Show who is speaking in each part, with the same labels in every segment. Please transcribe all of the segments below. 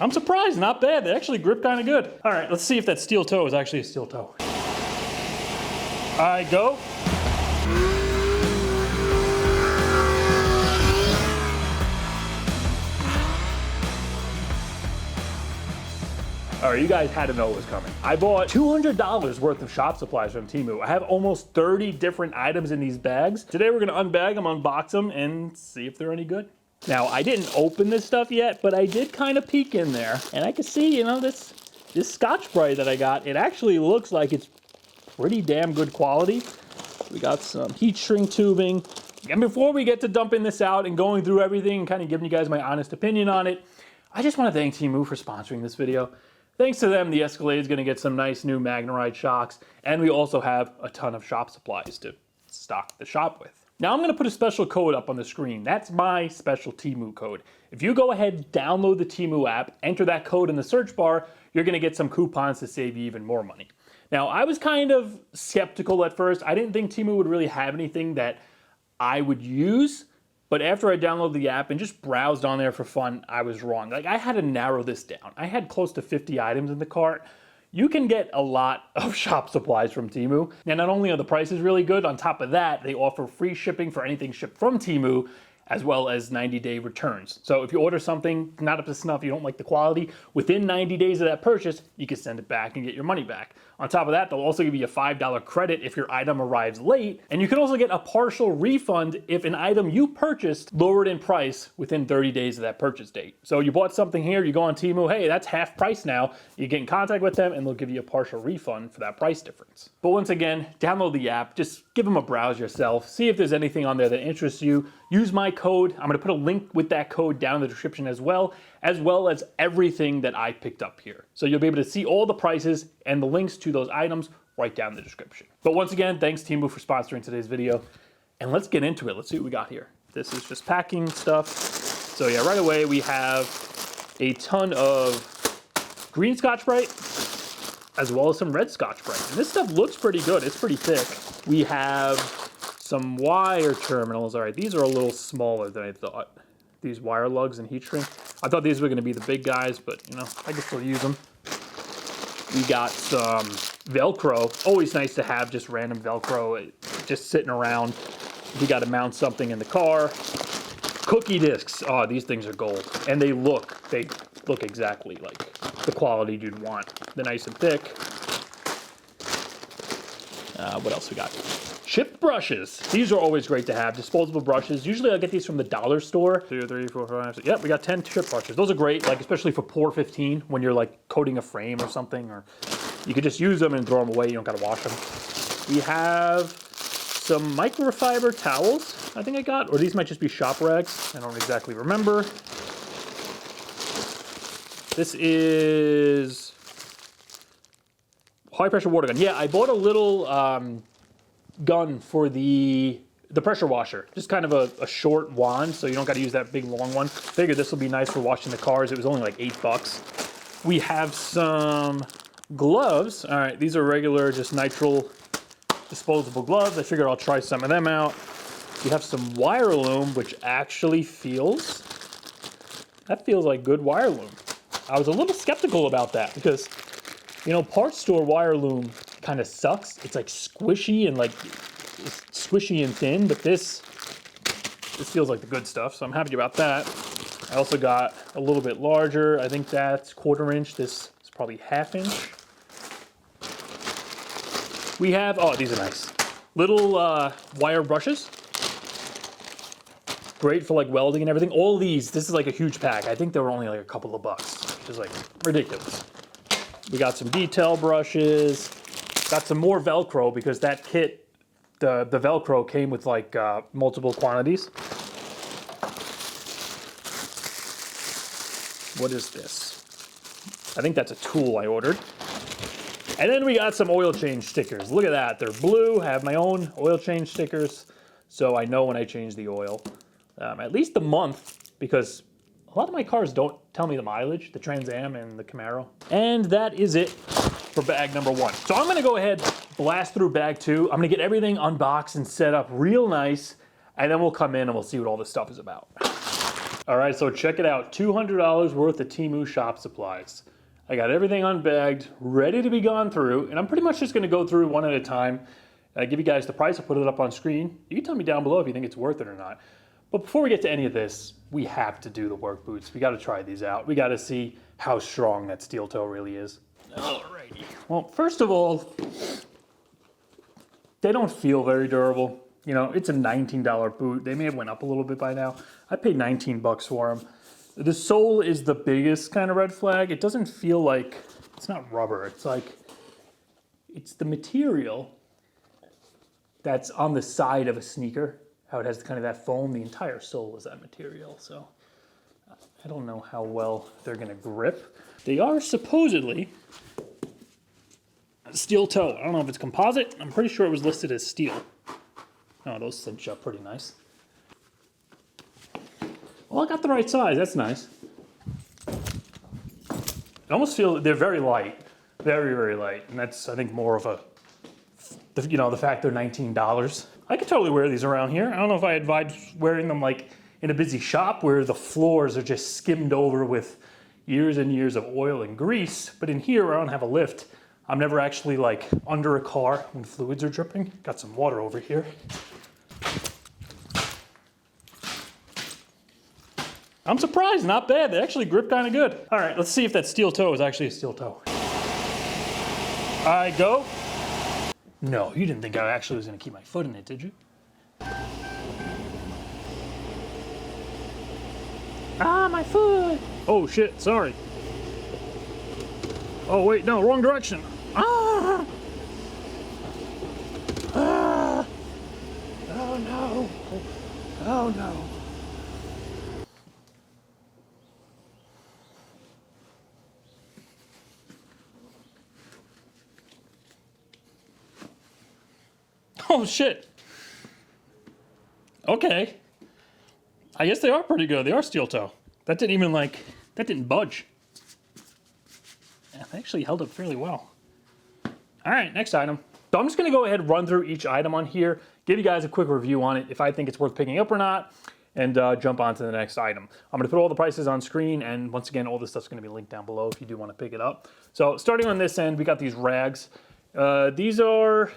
Speaker 1: I'm surprised, not bad. They actually grip kind of good. All right, let's see if that steel toe is actually a steel toe. All right, go. All right, you guys had to know it was coming. I bought $200 worth of shop supplies from Temu. I have almost 30 different items in these bags. Today we're gonna unbag them, unbox them, and see if they're any good. Now, I didn't open this stuff yet, but I did kind of peek in there. And I can see, you know, this Scotch-Brite that I got, it actually looks like it's pretty damn good quality. We got some heat shrink tubing. And before we get to dumping this out and going through everything and kind of giving you guys my honest opinion on it, I just want to thank Temu for sponsoring this video. Thanks to them, the Escalade is going to get some nice new Magnaride shocks, and we also have a ton of shop supplies to stock the shop with. Now I'm going to put a special code up on the screen. That's my special Temu code. If you go ahead, download the Temu app, enter that code in the search bar, you're going to get some coupons to save you even more money. Now, I was kind of skeptical at first. I didn't think Temu would really have anything that I would use. But after I downloaded the app and just browsed on there for fun, I was wrong. Like, I had to narrow this down. I had close to 50 items in the cart. You can get a lot of shop supplies from Temu. And not only are the prices really good, on top of that, they offer free shipping for anything shipped from Temu, as well as 90-day returns. So if you order something not up to snuff, you don't like the quality, within 90 days of that purchase, you can send it back and get your money back. On top of that, they'll also give you a $5 credit if your item arrives late, and you can also get a partial refund if an item you purchased lowered in price within 30 days of that purchase date. So you bought something here, you go on Temu, hey, that's half price now. You get in contact with them and they'll give you a partial refund for that price difference. But once again, download the app, just give them a browse yourself, see if there's anything on there that interests you. Use my code. I'm gonna put a link with that code down in the description as well as everything that I picked up here. So you'll be able to see all the prices and the links to those items right down in the description. But once again, thanks Temu for sponsoring today's video. And let's get into it. Let's see what we got here. This is just packing stuff. So yeah, right away we have a ton of green Scotch-Brite as well as some red Scotch-Brite. And this stuff looks pretty good. It's pretty thick. We have some wire terminals. All right, these are a little smaller than I thought. These wire lugs and heat shrink. I thought these were gonna be the big guys, but you know, I can still use them. We got some velcro. Always nice to have just random velcro just sitting around. We got to mount something in the car. Cookie discs. Oh, these things are gold. And they look exactly like the quality you'd want. They're nice and thick. What else we got? Chipped brushes. These are always great to have. Disposable brushes. Usually I get these from the dollar store. 2, 3, 4, 5, 6. Yep, we got 10 chip brushes. Those are great, like especially for pour 15 when you're like coating a frame or something, or you could just use them and throw them away. You don't gotta wash them. We have some microfiber towels, I think I got, or these might just be shop rags. I don't exactly remember. This is high pressure water gun. Yeah, I bought a little gun for the pressure washer. Just kind of a short wand, so you don't got to use that big long one. Figured this will be nice for washing the cars. It was only like $8. We have some gloves. All right, these are regular, just nitrile disposable gloves. I figured I'll try some of them out. We have some wire loom, which actually feels like good wire loom. I was a little skeptical about that because, you know, parts store wire loom kind of sucks. It's like squishy and thin, but this feels like the good stuff, so I'm happy about that. I also got a little bit larger. I think that's 1/4 inch. This is probably 1/2 inch. We have, oh, these are nice. Little wire brushes. Great for like welding and everything. All these, this is like a huge pack. I think they were only like a couple of bucks, which is like ridiculous. We got some detail brushes. Got some more Velcro because that kit, the Velcro came with like multiple quantities. What is this? I think that's a tool I ordered. And then we got some oil change stickers. Look at that, they're blue. I have my own oil change stickers, so I know when I change the oil. At least a month, because a lot of my cars don't tell me the mileage, the Trans Am and the Camaro. And that is it for bag number 1. So I'm gonna go ahead, blast through bag 2. I'm gonna get everything unboxed and set up real nice, and then we'll come in and we'll see what all this stuff is about. All right, so check it out. $200 worth of Temu shop supplies. I got everything unbagged, ready to be gone through, and I'm pretty much just gonna go through one at a time. Give you guys the price, I'll put it up on screen. You can tell me down below if you think it's worth it or not. But before we get to any of this, we have to do the work boots. We gotta try these out. We gotta see how strong that steel toe really is. Alrighty. Well, first of all, they don't feel very durable. You know, it's a $19 boot. They may have went up a little bit by now. I paid 19 bucks for them. The sole is the biggest kind of red flag. It doesn't feel like, it's not rubber. It's like, it's the material that's on the side of a sneaker. How it has kind of that foam. The entire sole is that material. So I don't know how well they're gonna grip. They are supposedly steel toe. I don't know if it's composite. I'm pretty sure it was listed as steel. Oh, those cinch up pretty nice. Well, I got the right size. That's nice. I almost feel they're very light, very, very light, and that's I think more of a, you know, the fact they're $19. I could totally wear these around here. I don't know if I advise wearing them like in a busy shop where the floors are just skimmed over with years and years of oil and grease, but in here where I don't have a lift, I'm never actually like under a car when fluids are dripping. Got some water over here. I'm surprised, not bad. They actually grip kind of good. All right, let's see if that steel toe is actually a steel toe. I go. No, you didn't think I actually was gonna keep my foot in it, did you? Ah, my foot. Oh shit, sorry. Oh wait, no, wrong direction. Ah! Ah! Oh no. Oh no. Oh shit. Okay. I guess they are pretty good. They are steel toe. That didn't even like, that didn't budge. Yeah, they actually held up fairly well. All right, next item. So I'm just gonna go ahead and run through each item on here, give you guys a quick review on it, if I think it's worth picking up or not, and jump on to the next item. I'm gonna put all the prices on screen, and once again, all this stuff's gonna be linked down below if you do wanna pick it up. So starting on this end, we got these rags. These are,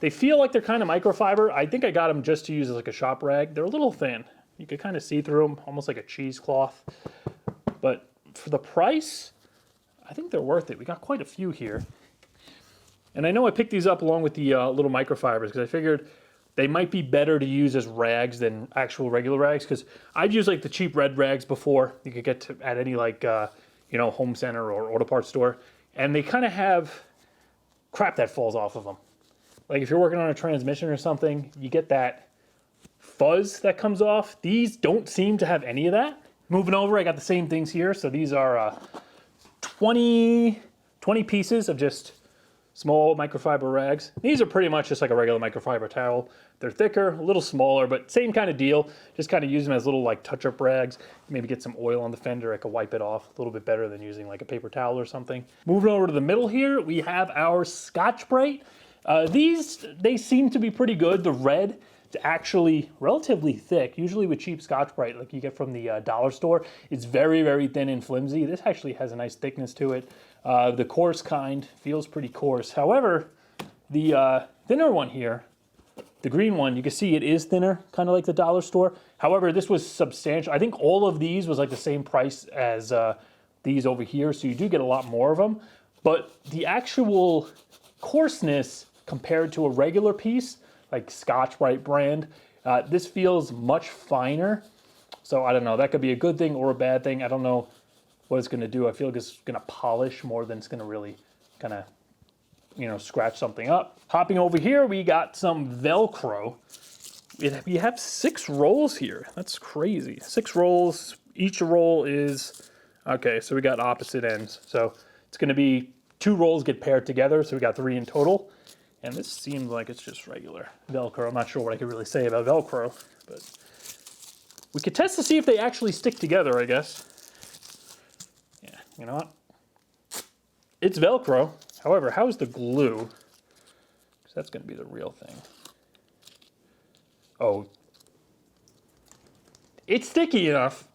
Speaker 1: they feel like they're kind of microfiber. I think I got them just to use as like a shop rag. They're a little thin. You could kind of see through them, almost like a cheesecloth. But for the price, I think they're worth it. We got quite a few here. And I know I picked these up along with the little microfibers because I figured they might be better to use as rags than actual regular rags, because I've used like the cheap red rags before. You could get to at any like, you know, home center or auto parts store. And they kind of have crap that falls off of them. Like if you're working on a transmission or something, you get that fuzz that comes off. These don't seem to have any of that. Moving over, I got the same things here. So these are 20 pieces of just small microfiber rags. These are pretty much just like a regular microfiber towel. They're thicker, a little smaller, but same kind of deal. Just kind of use them as little like touch-up rags. Maybe get some oil on the fender, I could wipe it off. A little bit better than using like a paper towel or something. Moving over to the middle here, we have our Scotch-Brite. These, they seem to be pretty good. The red, it's actually relatively thick. Usually with cheap Scotch-Brite, like you get from the dollar store, it's very, very thin and flimsy. This actually has a nice thickness to it. The coarse kind feels pretty coarse. However, the thinner one here, the green one, you can see it is thinner, kind of like the dollar store. However, this was substantial. I think all of these was like the same price as these over here, so you do get a lot more of them. But the actual coarseness compared to a regular piece, like Scotch-Brite brand, this feels much finer. So I don't know, that could be a good thing or a bad thing. I don't know what it's gonna do. I feel like it's gonna polish more than it's gonna really kind of, you know, scratch something up. Hopping over here, we got some Velcro. We have 6 rolls here. That's crazy. 6 rolls, each roll is, okay, so we got opposite ends. So it's gonna be 2 rolls get paired together, so we got 3 in total. And this seems like it's just regular Velcro. I'm not sure what I could really say about Velcro, but we could test to see if they actually stick together, I guess. Yeah, you know what? It's Velcro. However, how's the glue? Because that's going to be the real thing. Oh. It's sticky enough.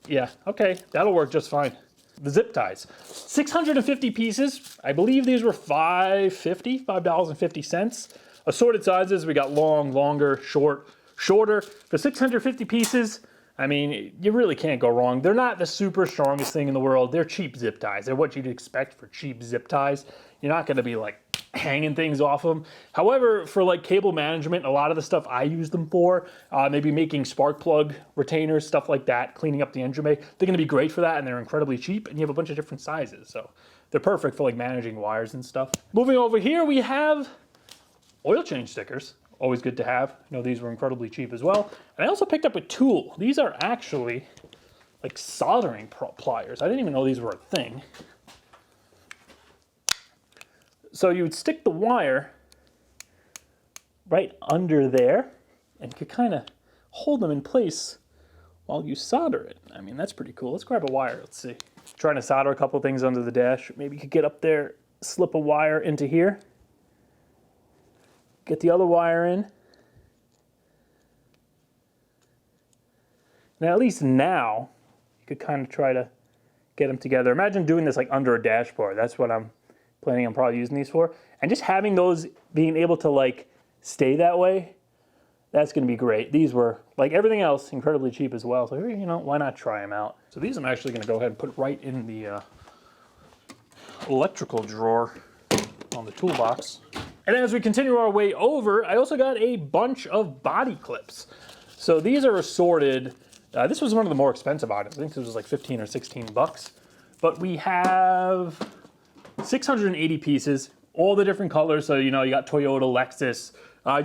Speaker 1: Yeah, okay, that'll work just fine. The zip ties, 650 pieces. I believe these were $5.50. Assorted sizes, we got long, longer, short, shorter. For 650 pieces, I mean, you really can't go wrong. They're not the super strongest thing in the world. They're cheap zip ties. They're what you'd expect for cheap zip ties. You're not gonna be like hanging things off them. However, for like cable management, a lot of the stuff I use them for, maybe making spark plug retainers, stuff like that, cleaning up the engine bay, they're gonna be great for that, and they're incredibly cheap, and you have a bunch of different sizes. So they're perfect for like managing wires and stuff. Moving over here, we have oil change stickers. Always good to have. I know these were incredibly cheap as well. And I also picked up a tool. These are actually like soldering pliers. I didn't even know these were a thing. So you would stick the wire right under there and could kind of hold them in place while you solder it. I mean, that's pretty cool. Let's grab a wire. Let's see. Trying to solder a couple things under the dash. Maybe you could get up there, slip a wire into here. Get the other wire in. Now, at least now, you could kind of try to get them together. Imagine doing this like under a dashboard. That's what I'm planning on probably using these for. And just having those being able to like stay that way, that's gonna be great. These were, like everything else, incredibly cheap as well. So, you know, why not try them out? So these I'm actually gonna go ahead and put right in the electrical drawer on the toolbox. And as we continue our way over, I also got a bunch of body clips. So these are assorted. This was one of the more expensive items. I think this was like 15 or 16 bucks. But we have 680 pieces, all the different colors. So, you know, you got Toyota, Lexus,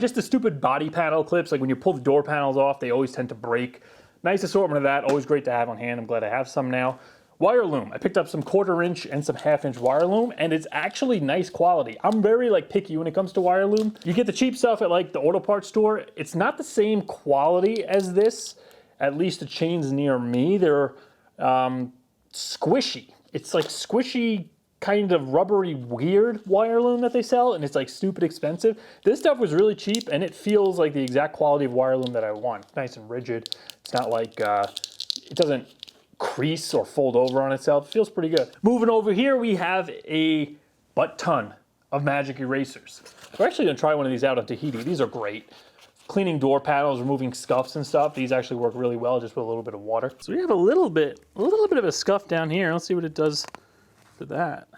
Speaker 1: just the stupid body panel clips. Like when you pull the door panels off, they always tend to break. Nice assortment of that. Always great to have on hand. I'm glad I have some now. Wire loom. I picked up some 1/4 inch and some 1/2 inch wire loom, and it's actually nice quality. I'm very like picky when it comes to wire loom. You get the cheap stuff at like the auto parts store. It's not the same quality as this, at least the chains near me. They're squishy. It's like squishy, kind of rubbery, weird wire loom that they sell, and it's like stupid expensive. This stuff was really cheap, and it feels like the exact quality of wire loom that I want. It's nice and rigid. It's not like, it doesn't crease or fold over on itself. It feels pretty good. Moving over here, we have a butt-ton of magic erasers. We're actually gonna try one of these out on Tahiti. These are great. Cleaning door panels, removing scuffs and stuff. These actually work really well just with a little bit of water. So we have a little bit of a scuff down here. Let's see what it does for that.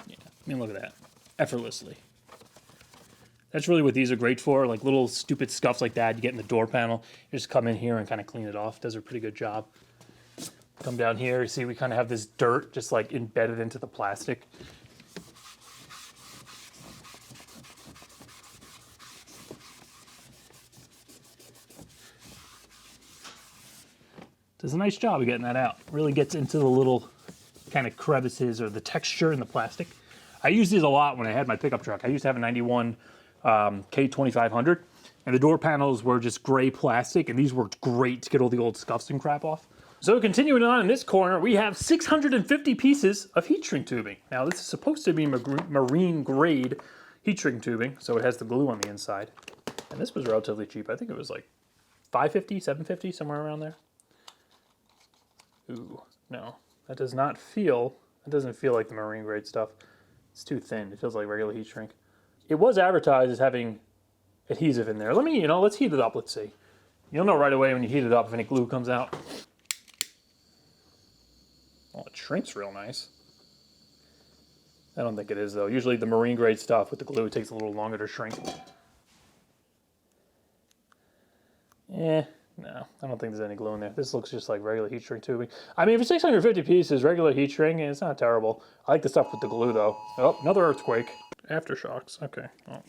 Speaker 1: Yeah, I mean, look at that. Effortlessly. That's really what these are great for, like little stupid scuffs like that you get in the door panel. You just come in here and kind of clean it off. Does a pretty good job. Come down here, you see we kind of have this dirt just like embedded into the plastic. Does a nice job of getting that out. Really gets into the little kind of crevices or the texture in the plastic. I used these a lot when I had my pickup truck. I used to have a 91 K2500, and the door panels were just gray plastic, and these worked great to get all the old scuffs and crap off. So continuing on in this corner, we have 650 pieces of heat shrink tubing. Now this is supposed to be marine grade heat shrink tubing, so it has the glue on the inside. And this was relatively cheap. I think it was like $5.50, $7.50, somewhere around there. Ooh, no, that doesn't feel like the marine grade stuff. It's too thin. It feels like regular heat shrink. It was advertised as having adhesive in there. Let's heat it up. Let's see. You'll know right away when you heat it up if any glue comes out. Oh, it shrinks real nice. I don't think it is though. Usually the marine grade stuff with the glue takes a little longer to shrink. No, I don't think there's any glue in there. This looks just like regular heat shrink tubing. I mean, for 650 pieces, regular heat shrink, it's not terrible. I like the stuff with the glue though. Oh, another earthquake. Aftershocks, okay. Well,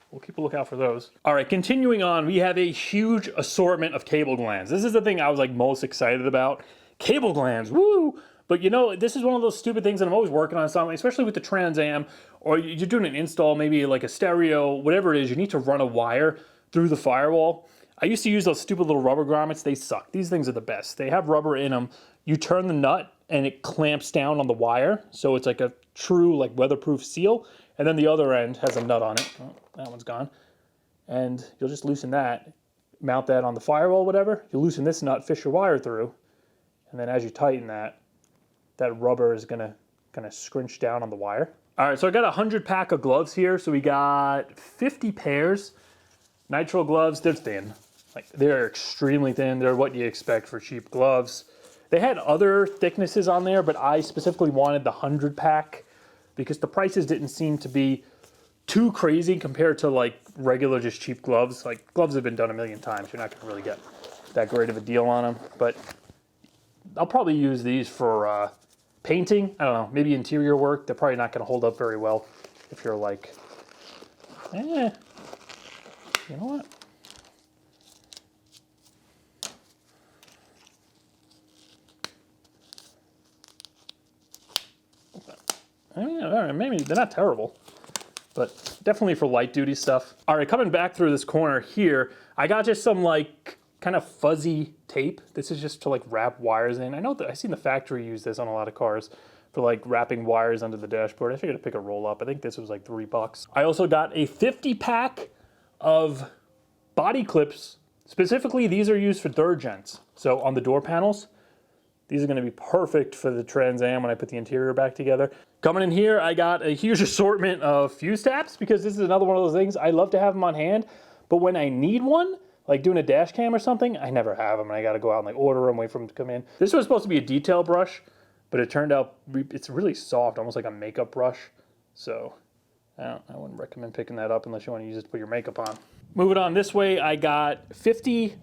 Speaker 1: we'll keep a lookout for those. All right, continuing on, we have a huge assortment of cable glands. This is the thing I was like most excited about. Cable glands, woo! But you know, this is one of those stupid things that I'm always working on something, especially with the Trans Am, or you're doing an install, maybe like a stereo, whatever it is, you need to run a wire through the firewall. I used to use those stupid little rubber grommets. They suck. These things are the best. They have rubber in them. You turn the nut and it clamps down on the wire. So it's like a true like weatherproof seal. And then the other end has a nut on it. Oh, that one's gone. And you'll just loosen that. mount that on the firewall, whatever. You loosen this nut, fish your wire through, and then as you tighten that, that rubber is gonna kind of scrunch down on the wire. All right, so I got 100 pack of gloves here. So we got 50 pairs. Nitrile gloves, they're thin. Like, they're extremely thin. They're what you expect for cheap gloves. They had other thicknesses on there, but I specifically wanted the 100 pack because the prices didn't seem to be too crazy compared to like regular just cheap gloves. Like, gloves have been done a million times. You're not gonna really get that great of a deal on them, but I'll probably use these for painting. I don't know, maybe interior work. They're probably not gonna hold up very well if you're like, you know what? I mean, all right, maybe they're not terrible, but definitely for light duty stuff. All right, coming back through this corner here, I got just some like kind of fuzzy tape. This is just to like wrap wires in. I know that I've seen the factory use this on a lot of cars for like wrapping wires under the dashboard. I figured I'd pick a roll up. I think this was like $3. I also got a 50 pack of body clips. Specifically, these are used for third gens. So on the door panels, these are gonna be perfect for the Trans Am when I put the interior back together. Coming in here, I got a huge assortment of fuse taps because this is another one of those things. I love to have them on hand, but when I need one, like doing a dash cam or something, I never have them and I gotta go out and like order them, wait for them to come in. This was supposed to be a detail brush, but it turned out it's really soft, almost like a makeup brush. So I wouldn't recommend picking that up unless you wanna use it to put your makeup on. Moving on this way, I got 50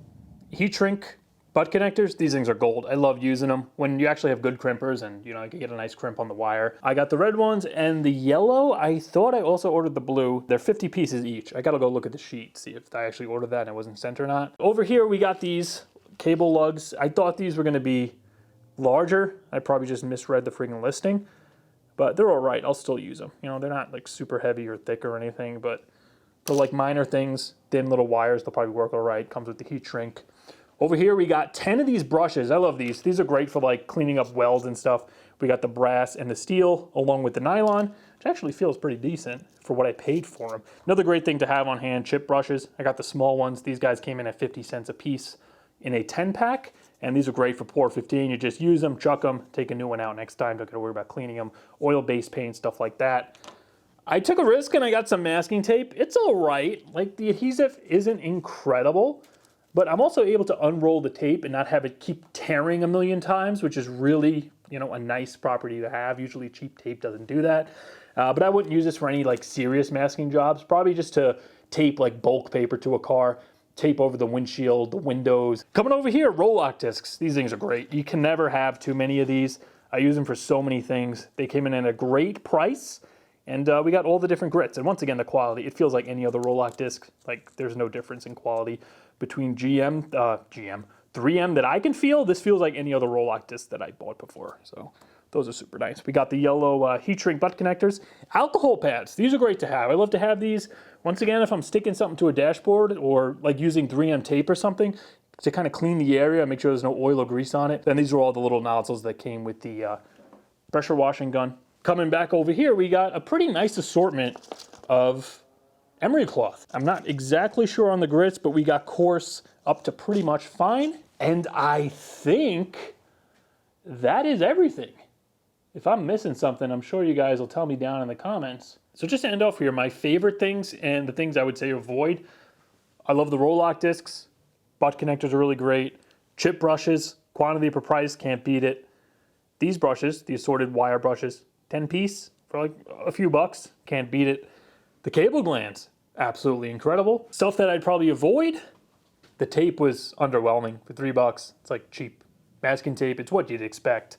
Speaker 1: heat shrink butt connectors. These things are gold. I love using them when you actually have good crimpers and you know, you can get a nice crimp on the wire. I got the red ones and the yellow. I thought I also ordered the blue. They're 50 pieces each. I gotta go look at the sheet, see if I actually ordered that and it wasn't sent or not. Over here, we got these cable lugs. I thought these were gonna be larger. I probably just misread the freaking listing, but they're all right. I'll still use them. You know, they're not like super heavy or thick or anything, but for like minor things, thin little wires, they'll probably work all right. Comes with the heat shrink. Over here, we got 10 of these brushes. I love these. These are great for like cleaning up welds and stuff. We got the brass and the steel along with the nylon, which actually feels pretty decent for what I paid for them. Another great thing to have on hand, chip brushes. I got the small ones. These guys came in at 50 cents a piece in a 10 pack. And these are great for pour 15. You just use them, chuck them, take a new one out next time. Don't gotta worry about cleaning them. Oil-based paint, stuff like that. I took a risk and I got some masking tape. It's all right. Like, the adhesive isn't incredible, but I'm also able to unroll the tape and not have it keep tearing a million times, which is really, you know, a nice property to have. Usually cheap tape doesn't do that. But I wouldn't use this for any like serious masking jobs, probably just to tape like bulk paper to a car, tape over the windshield, the windows. Coming over here, roll-lock discs. These things are great. You can never have too many of these. I use them for so many things. They came in at a great price. And we got all the different grits. And once again, the quality, it feels like any other roll-lock disc. Like, there's no difference in quality between 3M that I can feel. This feels like any other roll-lock disc that I bought before. So those are super nice. We got the yellow heat shrink butt connectors. Alcohol pads, these are great to have. I love to have these. Once again, if I'm sticking something to a dashboard or like using 3M tape or something to kind of clean the area, make sure there's no oil or grease on it. Then these are all the little nozzles that came with the pressure washing gun. Coming back over here, we got a pretty nice assortment of Emery cloth. I'm not exactly sure on the grits, but we got coarse up to pretty much fine. And I think that is everything. If I'm missing something, I'm sure you guys will tell me down in the comments. So just to end off here, my favorite things and the things I would say avoid. I love the roll-lock discs. Butt connectors are really great. Chip brushes, quantity per price, can't beat it. These brushes, the assorted wire brushes, 10 piece for like a few bucks, can't beat it. The cable glands, absolutely incredible. Stuff that I'd probably avoid, the tape was underwhelming for $3. It's like cheap masking tape, it's what you'd expect.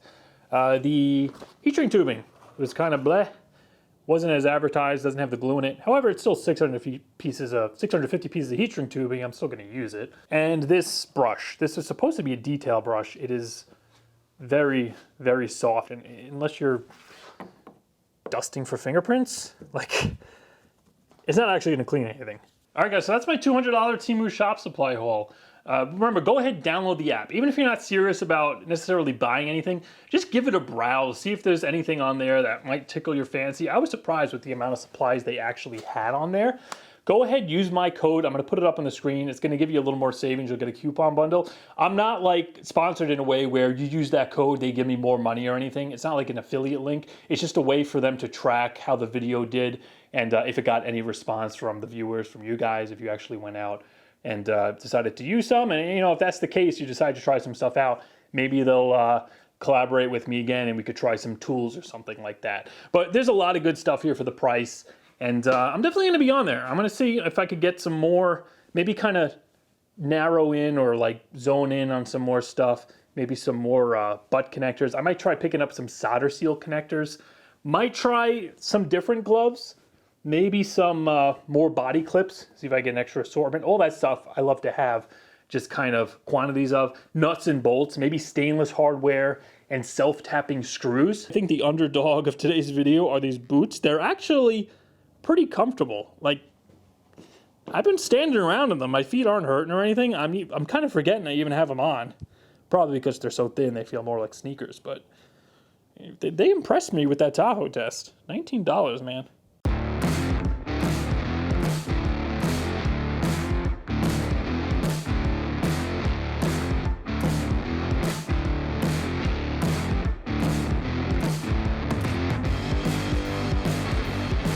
Speaker 1: The heat shrink tubing was kind of bleh, wasn't as advertised, doesn't have the glue in it. However, it's still 650 pieces of heat shrink tubing, I'm still gonna use it. And this brush, this is supposed to be a detail brush. It is very, very soft, and unless you're dusting for fingerprints, like, it's not actually gonna clean anything. All right guys, so that's my $200 Temu shop supply haul. Remember, go ahead, download the app. Even if you're not serious about necessarily buying anything, just give it a browse, see if there's anything on there that might tickle your fancy. I was surprised with the amount of supplies they actually had on there. go ahead, use my code. I'm going to put it up on the screen. It's going to give you a little more savings. You'll get a coupon bundle. I'm not like sponsored in a way where you use that code, they give me more money or anything. It's not like an affiliate link. It's just a way for them to track how the video did and if it got any response from the viewers, from you guys, if you actually went out and decided to use some. And you know, if that's the case, you decide to try some stuff out, maybe they'll collaborate with me again and we could try some tools or something like that. But there's a lot of good stuff here for the price, and I'm definitely going to be on there. I'm going to see if I could get some more, maybe kind of narrow in or like zone in on some more stuff, maybe some more butt connectors. I might try picking up some solder seal connectors, might try some different gloves, maybe some more body clips, see if I get an extra assortment. All that stuff I love to have just kind of quantities of. Nuts and bolts, maybe stainless hardware, and self-tapping screws. I think the underdog of today's video are these boots. They're actually pretty comfortable. Like, I've been standing around in them. My feet aren't hurting or anything. I'm kind of forgetting I even have them on. Probably because they're so thin, they feel more like sneakers, but they impressed me with that Tahoe test. $19, man.